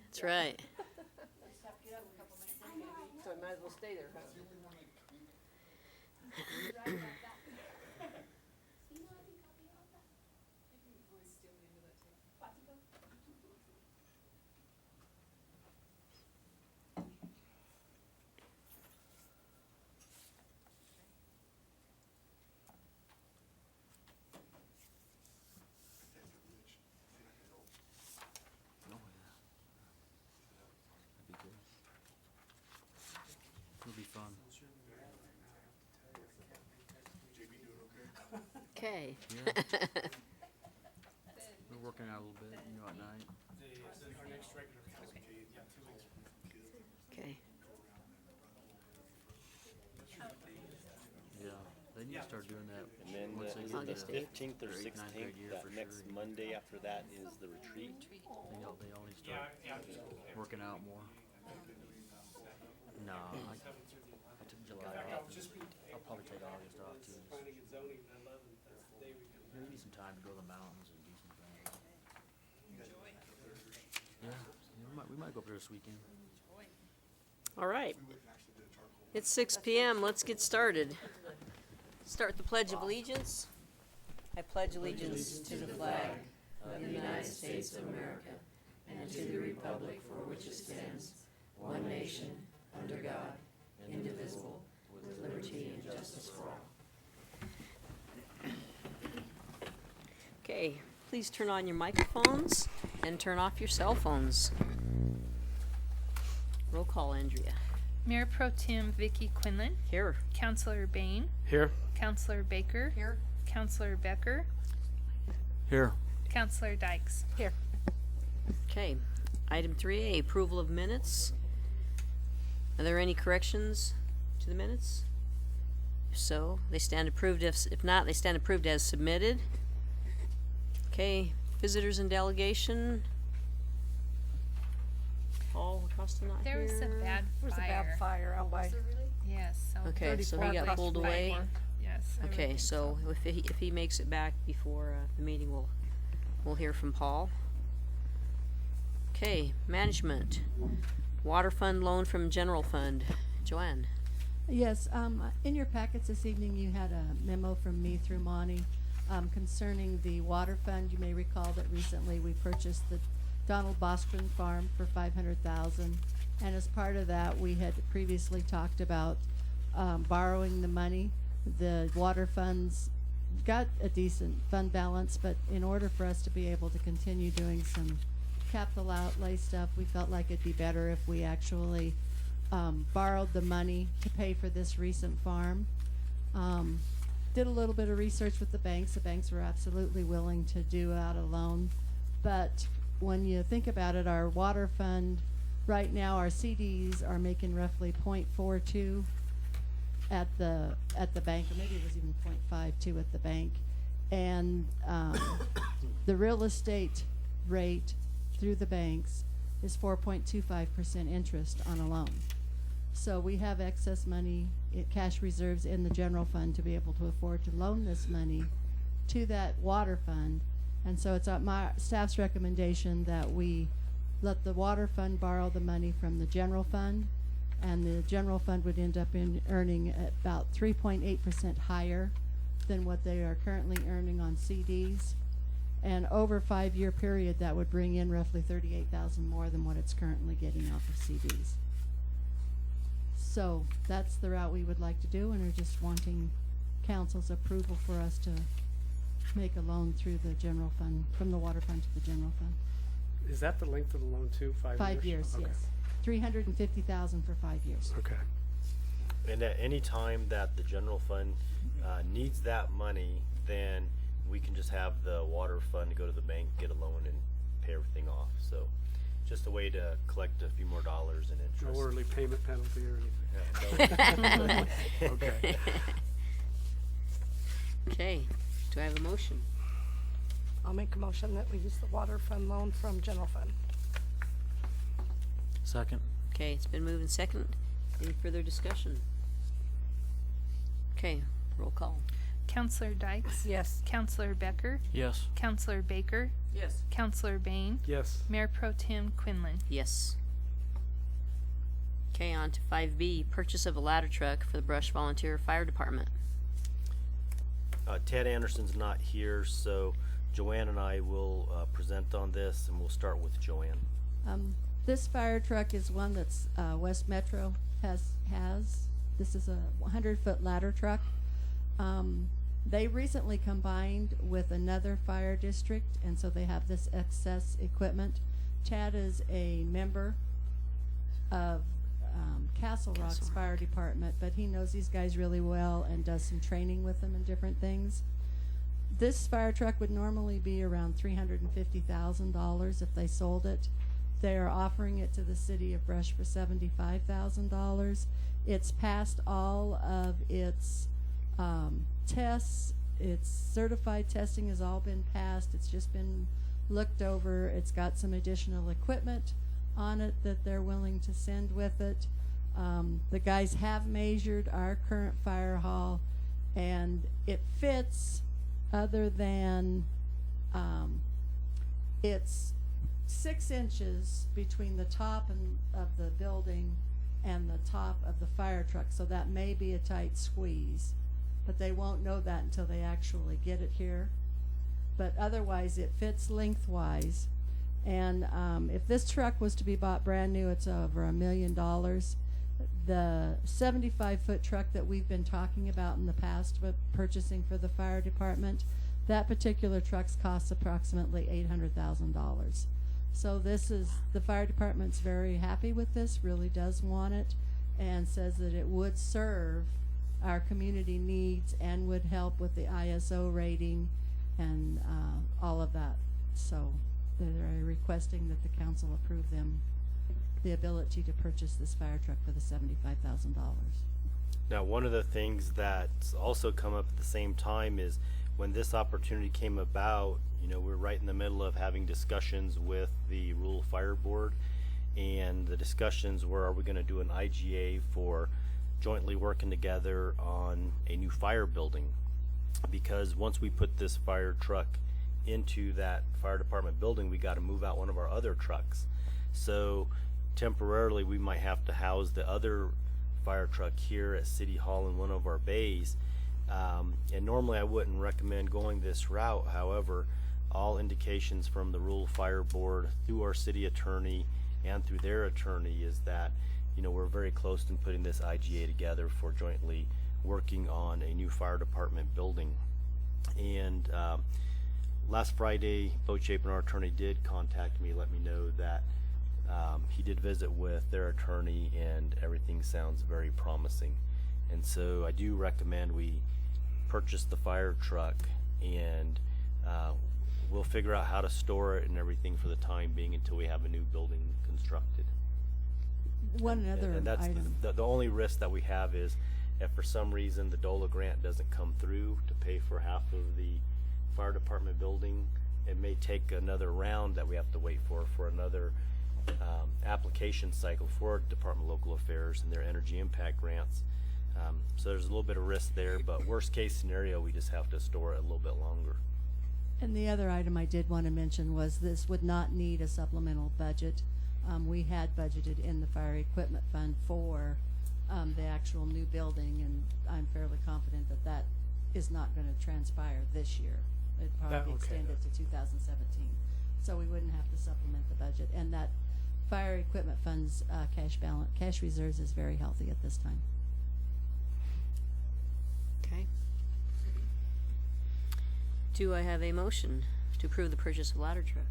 That's right. So I might as well stay there, huh? It'll be fun. Okay. Yeah. We're working out a little bit, you know, at night. Our next regular council meeting, 2 weeks. Okay. Yeah, they need to start doing that. And then once they is get it the August to 8th. 15th or their 8th, 9th 16th? grade year That for next sure. Monday after that is the retreat. They all need to Yeah, start after school. working out more. No, I took July off. I'll probably take August off too. Planning and zoning, 11th, that's the day we come. We need some time to go to the mountains and do some things. Yeah, we might go up there this weekend. All right. It's 6 p.m. Let's get started. Start the Pledge of Allegiance. I pledge allegiance to the flag of the United States of America and to the republic for which it stands, one nation, under God, indivisible, with liberty and justice for all. Okay, please turn on your microphones and turn off your cell phones. Roll call, Andrea. Mayor Pro Tem Vicky Quinlan, Here. Councilor Bain, Here. Councilor Baker, Here. Councilor Becker, Here. Councilor Dykes. Here. Okay, item 3A, approval of minutes. Are there any corrections to the minutes? If so, they stand approved. If not, they stand approved as submitted. Okay, visitors and delegation. Paul Acosta not There was a here. bad There was a fire. bad fire out by. Yes. So Okay, so he 34 got across pulled from away. Bangor. Yes. I would Okay, think so if he makes it back before the meeting, we'll hear from Paul. Okay, management. Water fund loan from general fund. Joanne. Yes, in your packets this evening, you had a memo from me through Monty concerning the water fund. You may recall that recently we purchased the Donald Bostrom Farm for $500,000, and as part of that, we had previously talked about borrowing the money. The water funds got a decent fund balance, but in order for us to be able to continue doing some capital outlay stuff, we felt like it'd be better if we actually borrowed the money to pay for this recent farm. Did a little bit of research with the banks. The banks were absolutely willing to do out a loan, but when you think about it, our water fund right now, our CDs are making roughly 0.42 at the bank, or maybe it was even 0.52 at the bank, and the real estate rate through the banks is 4.25% interest on a loan. So we have excess money, cash reserves in the general fund to be able to afford to loan this money to that water fund. And so it's my staff's recommendation that we let the water fund borrow the money from the general fund, and the general fund would end up earning about 3.8% higher than what they are currently earning on CDs. And over a 5-year period, that would bring in roughly $38,000 more than what it's currently getting off of CDs. So that's the route we would like to do, and are just wanting council's approval for us to make a loan through the general fund, from the water fund to the general fund. Is that the length of the loan too? 5 years? 5 years, Okay. yes. $350,000 for 5 years. Okay. And at any time that the general fund needs that money, then we can just have the water fund go to the bank, get a loan, and pay everything off. So just a way to collect a few more dollars in interest. No early payment penalty or anything. Yeah, no. Okay. Okay, do I have a motion? I'll make a motion that we use the water fund loan from general fund. Second. Okay, it's been moved and second. Any further discussion? Okay, roll call. Counselor Dykes? Yes. Counselor Becker? Yes. Counselor Baker? Yes. Counselor Bain? Yes. Mayor Pro Tem Quinlan. Yes. Okay, on to 5B, purchase of a ladder truck for the Brush Volunteer Fire Department. Ted Anderson's not here, so Joanne and I will present on this, and we'll start with Joanne. This fire truck is one that's West Metro has. This is a 100-foot ladder truck. They recently combined with another fire district, and so they have this excess equipment. Chad is a member of Castle Rock's Rock. fire department, but he knows these guys really well and does some training with them and different things. This fire truck would normally be around $350,000 if they sold it. They are offering it to the city of Brush for $75,000. It's passed all of its tests. Its certified testing has all been passed. It's just been looked over. It's got some additional equipment on it that they're willing to send with it. The guys have measured our current fire hall, and it fits, other than it's 6 inches between the top of the building and the top of the fire truck, so that may be a tight squeeze, but they won't know that until they actually get it here. But otherwise it fits lengthwise, and if this truck was to be bought brand new, it's over $1 million. The 75-foot truck that we've been talking about in the past but purchasing for the fire department, that particular truck's costs approximately $800,000. So this is, the fire department's very happy with this, really does want it, and says that it would serve our community needs and would help with the ISO rating and all of that. So they're requesting that the council approve them the ability to purchase this fire truck for the $75,000. Now, one of the things that's also come up at the same time is when this opportunity came about, you know, we're right in the middle of having discussions with the Rural Fire Board, and the discussions were, are we going to do an IGA for jointly working together on a new fire building? Because once we put this fire truck into that fire department building, we got to move out one of our other trucks. So temporarily we might have to house the other fire truck here at City Hall in one of our bays. And normally I wouldn't recommend going this route. However, all indications from the Rural Fire Board through our city attorney and through their attorney is that, you know, we're very close to putting this IGA together for jointly working on a new fire department building. And last Friday, Bo Chapin, our attorney, did contact me, let me know that he did visit with their attorney and everything sounds very promising. And so I do recommend we purchase the fire truck, and we'll figure out how to store it and everything for the time being until we have a new building constructed. One other And that's item. the only risk that we have is if for some reason the DOLA grant doesn't come through to pay for half of the fire department building, it may take another round that we have to wait for another application cycle for Department of Local Affairs and their energy impact grants. So there's a little bit of risk there, but worst case scenario, we just have to store it a little bit longer. And the other item I did want to mention was this would not need a supplemental budget. We had budgeted in the fire equipment fund for the actual new building, and I'm fairly confident that that is not going to transpire this year. It'd probably extend it to 2017. So we wouldn't have to supplement the budget. And that fire equipment fund's cash reserves is very healthy at this time. Okay. Do I have a motion to approve the purchase of ladder truck?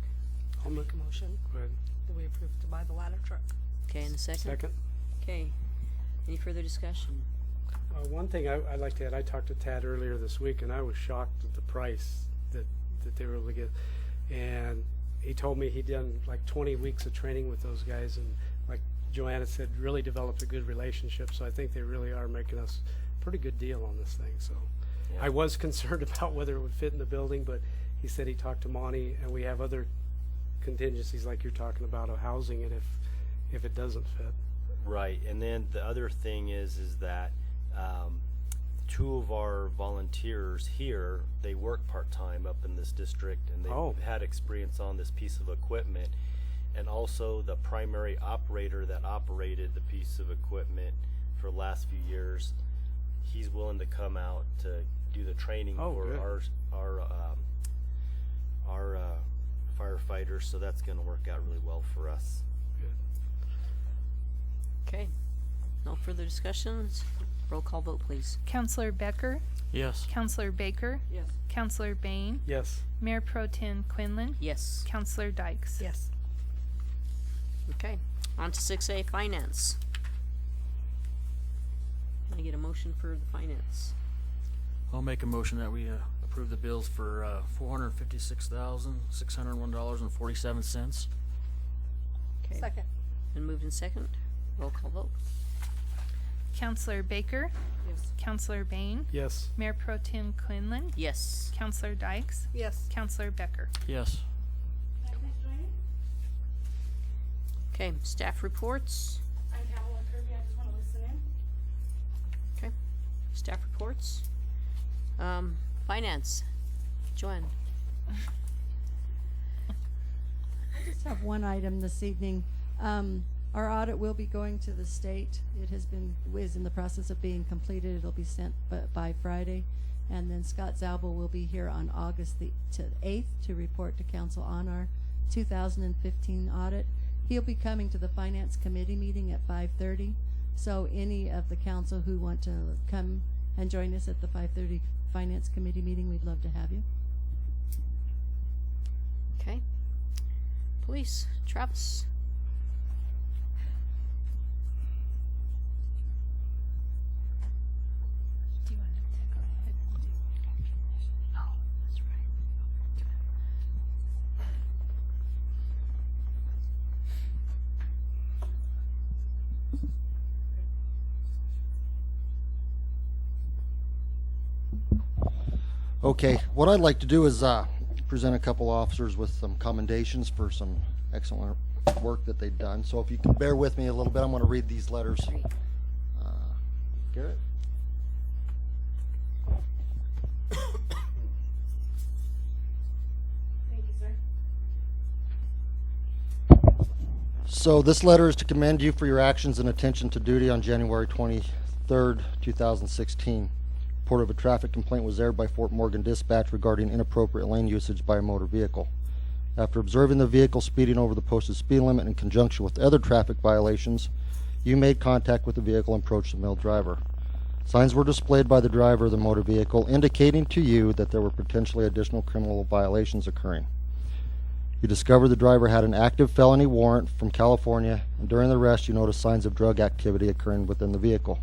I'll make a motion Go ahead. that we approve to buy the ladder truck. Okay, and a second? Second. Okay. Any further discussion? One thing I'd like to add, I talked to Tad earlier this week, and I was shocked at the price that they were able to get. And he told me he'd done like 20 weeks of training with those guys, and like Joanna said, really developed a good relationship. So I think they really are making us a pretty good deal on this thing. So Yeah. I was concerned about whether it would fit in the building, but he said he talked to Monty, and we have other contingencies like you're talking about of housing it if it doesn't fit. Right, and then the other thing is that two of our volunteers here, they work part-time up in this district, and they've Oh. had experience on this piece of equipment. And also the primary operator that operated the piece of equipment for the last few years, he's willing to come out to do the training Oh, for good. our firefighters, so that's gonna work out really well for us. Okay. No further discussions? Roll call vote, please. Counselor Becker, Yes. Counselor Baker, Yes. Counselor Bain, Yes. Mayor Pro Tem Quinlan, Yes. Counselor Dykes. Yes. Okay. On to 6A, finance. Can I get a motion for the finance? I'll make a motion that we approve the bills for $456,601.47. Okay. Second. Been moved in second. Roll call vote. Counselor Baker, Yes. Counselor Bain, Yes. Mayor Pro Tem Quinlan, Yes. Counselor Dykes, Yes. Counselor Becker. Yes. Okay, staff reports. I'm Pamela Kirby, I just wanna listen in. Okay. Staff reports. Finance. Joanne. I just have one item this evening. Our audit will be going to the state. It is in the process of being completed. It'll be sent by Friday. And then Scott Zaubel will be here on August the 8th to report to council on our 2015 audit. He'll be coming to the Finance Committee meeting at 5:30. So any of the council who want to come and join us at the 5:30 Finance Committee meeting, we'd love to have you. Okay. Police. Travis. Do you want to go ahead and do? No, that's right. Okay, what I'd like to do is present a couple officers with some commendations for some excellent work that they've done. So if you can bear with me a little bit, I'm going to read these letters. Garrett? Thank you, sir. So this letter is to commend you for your actions and attention to duty on January 23rd, 2016. Report of a traffic complaint was aired by Fort Morgan Dispatch regarding inappropriate lane usage by a motor vehicle. After observing the vehicle speeding over the posted speed limit in conjunction with other traffic violations, you made contact with the vehicle and approached the male driver. Signs were displayed by the driver of the motor vehicle indicating to you that there were potentially additional criminal violations occurring. You discovered the driver had an active felony warrant from California, and during the arrest you noticed signs of drug activity occurring within the vehicle.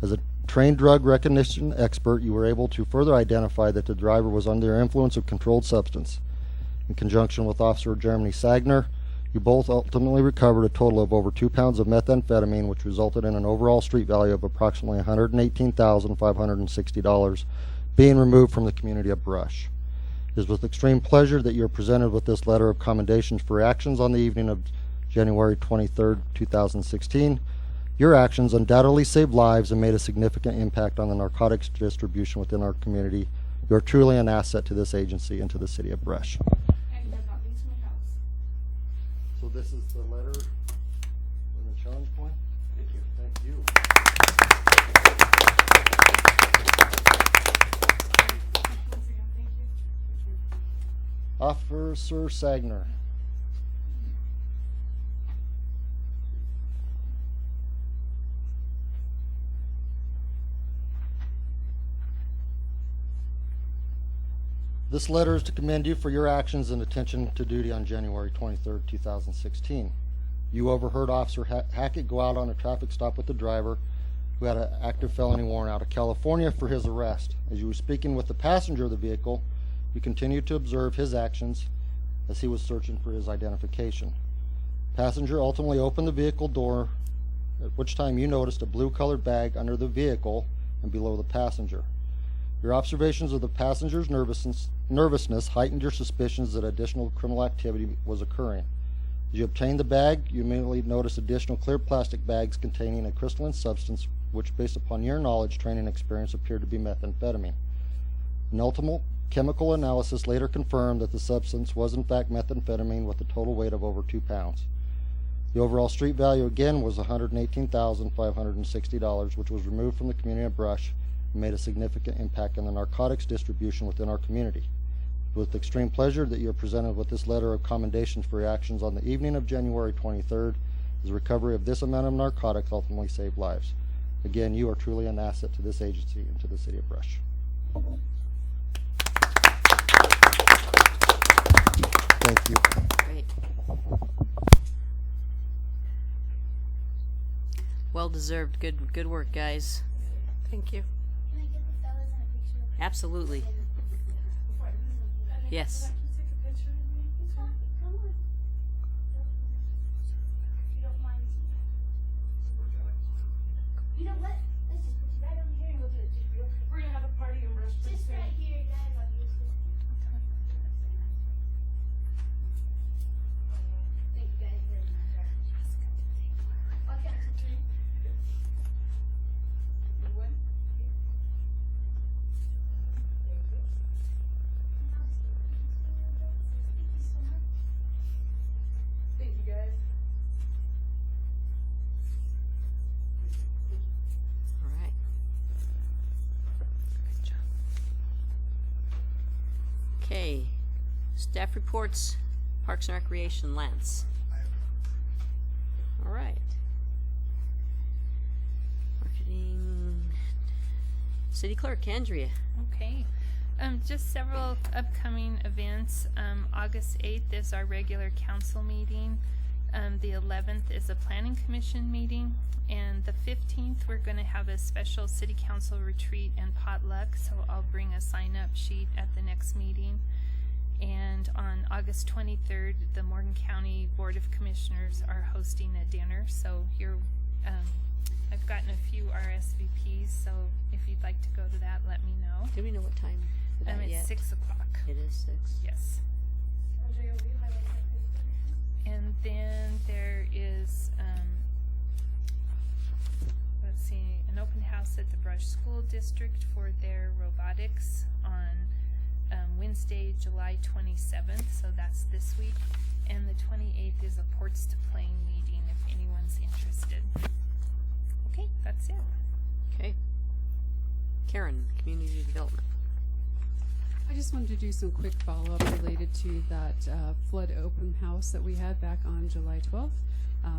As a trained drug recognition expert, you were able to further identify that the driver was under the influence of controlled substance. In conjunction with Officer Jeremy Sagner, you both ultimately recovered a total of over 2 pounds of methamphetamine, which resulted in an overall street value of approximately $118,560 being removed from the community of Brush. It is with extreme pleasure that you are presented with this letter of commendations for actions on the evening of January 23rd, 2016. Your actions undoubtedly saved lives and made a significant impact on the narcotics distribution within our community. You are truly an asset to this agency and to the city of Brush. And you have not been to my house. So this is the letter and the challenge point? Thank you. Thank you. Once again, thank you. Officer Sagner. This letter is to commend you for your actions and attention to duty on January 23rd, 2016. You overheard Officer Hackett go out on a traffic stop with the driver who had an active felony warrant out of California for his arrest. As you were speaking with the passenger of the vehicle, you continued to observe his actions as he was searching for his identification. Passenger ultimately opened the vehicle door, at which time you noticed a blue-colored bag under the vehicle and below the passenger. Your observations of the passenger's nervousness heightened your suspicions that additional criminal activity was occurring. As you obtained the bag, you immediately noticed additional clear plastic bags containing a crystalline substance which based upon your knowledge, training, and experience appeared to be methamphetamine. An ultimate chemical analysis later confirmed that the substance was in fact methamphetamine with a total weight of over 2 pounds. The overall street value again was $118,560, which was removed from the community of Brush and made a significant impact on the narcotics distribution within our community. With extreme pleasure that you are presented with this letter of commendation for your actions on the evening of January 23rd, as the recovery of this amount of narcotics ultimately saved lives. Again, you are truly an asset to this agency and to the city of Brush. Thank you. Great. Well deserved. Good work, guys. Thank you. Can I get the fellas in a picture? Absolutely. Before I lose them. Yes. Can you take a picture with me? Come on. If you don't mind. You know what? Let's just put you right over here and we'll do it just real quick. We're gonna have a party in Rush pretty Just soon. right here, guys. I'll use this. Thank you guys very much. I'll count to 3. Thank you guys. All right. Good job. Okay. Staff reports. Parks and Recreation, Lance. All right. Marketing. City Clerk, Andrea. Okay. Just several upcoming events. August 8th is our regular council meeting. The 11th is a planning commission meeting. And the 15th, we're going to have a special city council retreat and potluck. So I'll bring a sign-up sheet at the next meeting. And on August 23rd, the Morgan County Board of Commissioners are hosting a dinner. So here, I've gotten a few RSVPs. So if you'd like to go to that, let me know. Do we know what time for that It's yet? 6 o'clock. It is 6. Yes. Andrea, will you highlight that picture? And then there is, let's see, an open house at the Brush School District for their robotics on Wednesday, July 27th. So that's this week. And the 28th is a Ports to Plain meeting if anyone's interested. Okay, that's it. Okay. Karen, Community Development. I just wanted to do some quick follow-up related to that flood open house that we had back on July 12th.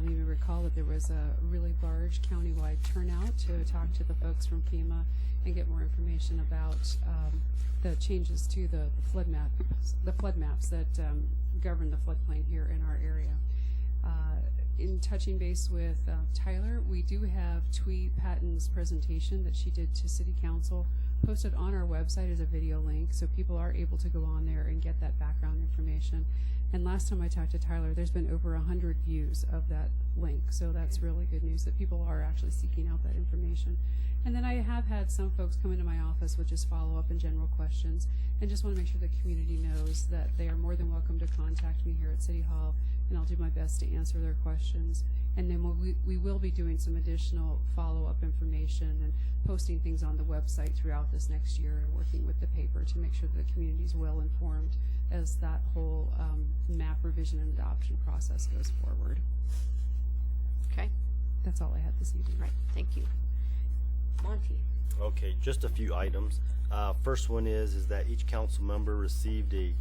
You may recall that there was a really large countywide turnout to talk to the folks from FEMA and get more information about the changes to the flood maps that govern the floodplain here in our area. In touching base with Tyler, we do have Twee Patton's presentation that she did to City Council posted on our website as a video link, so people are able to go on there and get that background information. And last time I talked to Tyler, there's been over 100 views of that link, so that's really good news that people are actually seeking out that information. And then I have had some folks come into my office with just follow-up and general questions, and just want to make sure the community knows that they are more than welcome to contact me here at City Hall, and I'll do my best to answer their questions. And then we will be doing some additional follow-up information and posting things on the website throughout this next year and working with the paper to make sure that the community is well informed as that whole map revision and adoption process goes forward. Okay. That's all I had this evening. Right. Thank you. Monty. Okay, just a few items. First one is that each council member received a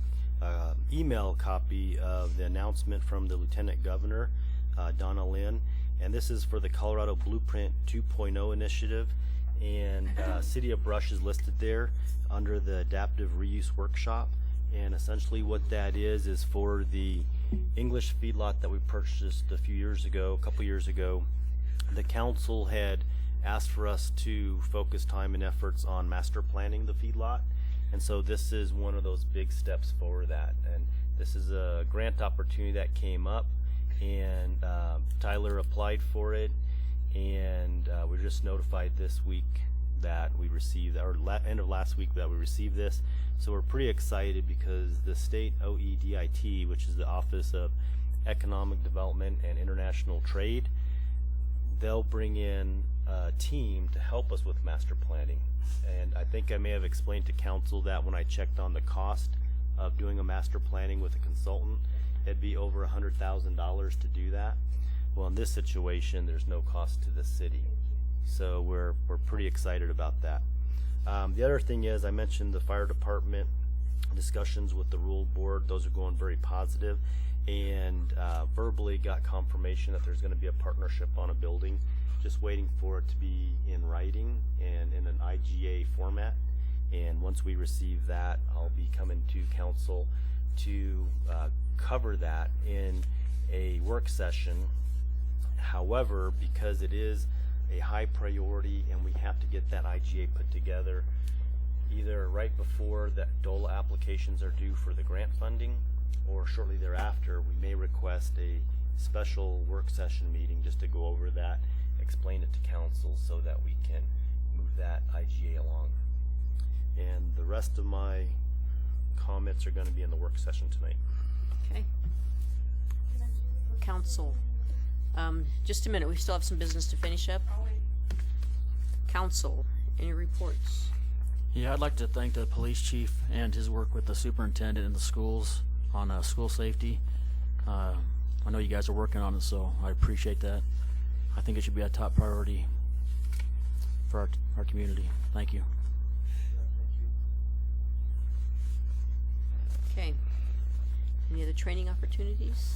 email copy of the announcement from the Lieutenant Governor, Donna Lynn, and this is for the Colorado Blueprint 2.0 initiative, and City of Brush is listed there under the Adaptive Reuse Workshop. And essentially what that is for the English feedlot that we purchased a couple years ago. The council had asked for us to focus time and efforts on master planning the feedlot, and so this is one of those big steps for that. And this is a grant opportunity that came up, and Tyler applied for it, and we were just notified this week that we received, or end of last week, that we received this. So we're pretty excited because the state OEDIT, which is the Office of Economic Development and International Trade, they'll bring in a team to help us with master planning. And I think I may have explained to council that when I checked on the cost of doing a master planning with a consultant, it'd be over $100,000 to do that. Well, in this situation, there's no cost to the city. So we're pretty excited about that. The other thing is, I mentioned the fire department discussions with the rule board. Those are going very positive, and verbally got confirmation that there's going to be a partnership on a building. Just waiting for it to be in writing and in an IGA format. And once we receive that, I'll be coming to council to cover that in a work session. However, because it is a high priority and we have to get that IGA put together either right before that DOLA applications are due for the grant funding or shortly thereafter, we may request a special work session meeting just to go over that, explain it to council so that we can move that IGA along. And the rest of my comments are going to be in the work session tonight. Okay. Council. Just a minute, we still have some business to finish up. Council, any reports? Yeah, I'd like to thank the police chief and his work with the superintendent in the schools on school safety. I know you guys are working on it, so I appreciate that. I think it should be a top priority for our community. Thank you. Okay. Any other training opportunities?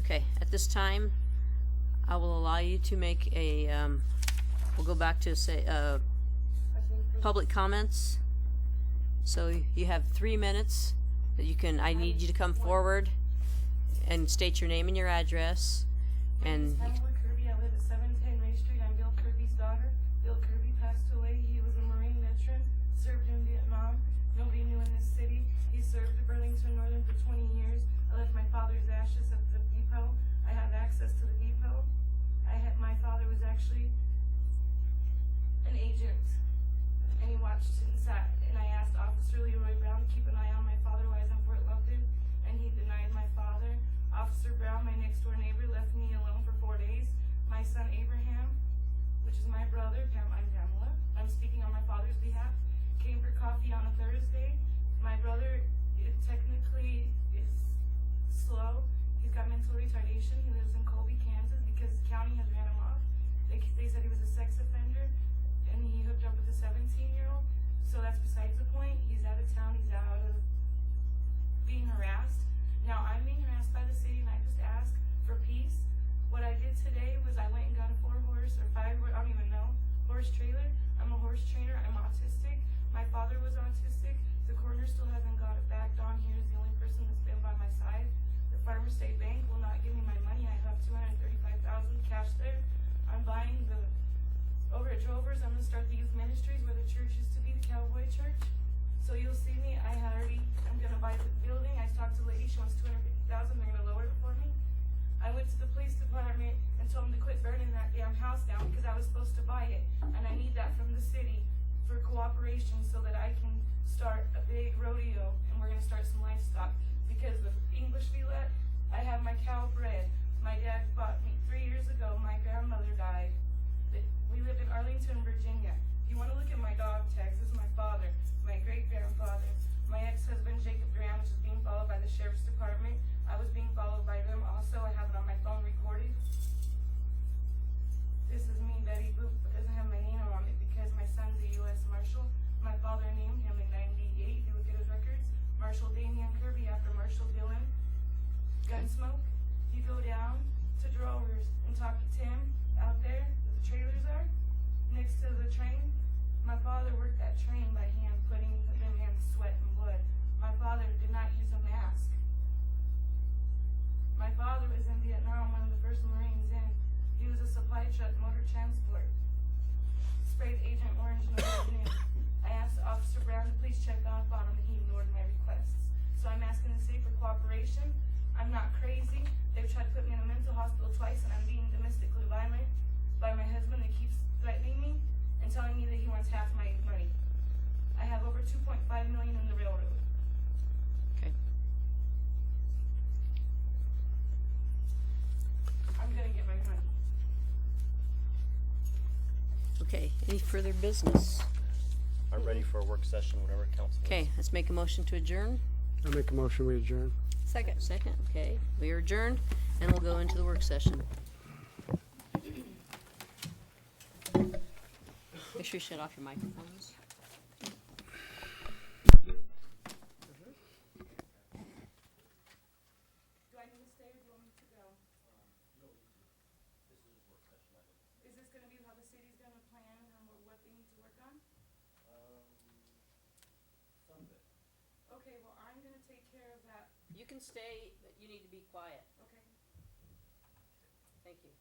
Okay, at this time, I will allow you to make a, we'll go back to say, public comments. So you have 3 minutes that you can, I need you to come forward and state your name and your address. And Pamela Kirby, I live at 710 Ray Street. I'm Bill Kirby's daughter. Bill Kirby passed away. He was a Marine veteran, served in Vietnam. Nobody knew in this city. He served at Burlington Northern for 20 years. I left my father's ashes at the depot. I have access to the depot. My father was actually an agent, and he watched inside. And I asked Officer Leroy Brown to keep an eye on my father while I was in Fort Lupton, and he denied my father. Officer Brown, my next door neighbor, left me alone for 4 days. My son Abraham, which is my brother, I'm Pamela, I'm speaking on my father's behalf, came for coffee on a Thursday. My brother technically is slow. He's got mental retardation. He lives in Colby, Kansas, because the county has ran him off. They said he was a sex offender, and he hooked up with a 17-year-old. So that's besides the point. He's out of town. He's out of being harassed. Now I'm being harassed by the city, and I just ask for peace. What I did today was I went and got a 4-horse or 5, I don't even know, horse trailer. I'm a horse trainer. I'm autistic. My father was autistic. The coroner still hasn't got it back. Don here is the only person that's been by my side. The Farmer State Bank will not give me my money. I have $235,000 cash there. I'm buying over at Drovers. I'm gonna start the youth ministries where the church used to be, the Cowboy Church. So you'll see me. I'm gonna buy the building. I talked to the lady. She wants $250,000. They're gonna lower it for me. I went to the police department and told them to quit burning that damn house down because I was supposed to buy it, and I need that from the city for cooperation so that I can start a big rodeo, and we're gonna start some livestock because the English fillet, I have my cow bred. My dad bought me 3 years ago. My grandmother died. We lived in Arlington, Virginia. If you want to look at my dog tags, this is my father, my great-grandfather. My ex-husband, Jacob Graham, which is being followed by the Sheriff's Department. I was being followed by them also. I have it on my phone recorded. This is me, Betty Boop. It doesn't have my name on it because my son's a U.S. Marshal. My father named him in '98. If you look at his records, Marshal Damian Kirby after Marshal Dillon. Gunsmoke. You go down to Drovers and talk to Tim out there, where the trailers are, next to the train. My father worked that train by hand, putting them hands sweat and blood. My father did not use a mask. My father was in Vietnam, one of the first Marines in. He was a supply truck motor transport. Sprayed Agent Orange in the afternoon. I asked Officer Brown to please check up on him, and he ignored my requests. So I'm asking the city for cooperation. I'm not crazy. They've tried to put me in a mental hospital twice, and I'm being domestically violent by my husband that keeps threatening me and telling me that he wants half my money. I have over $2.5 million in the railroad. okay. Any further business? I'm ready for a work session whenever council. Okay, let's make a motion to adjourn. I make a motion, we adjourn. Second. Second, okay. We are adjourned, and we'll go into the work session. Make sure you shut off your microphones. Do I need to stay or do you want me to go? Is this gonna be how the city's gonna plan and what they need to work on? Some of it. Okay, well, I'm gonna take care of that. You can stay, but you need to be quiet. Okay. Thank you.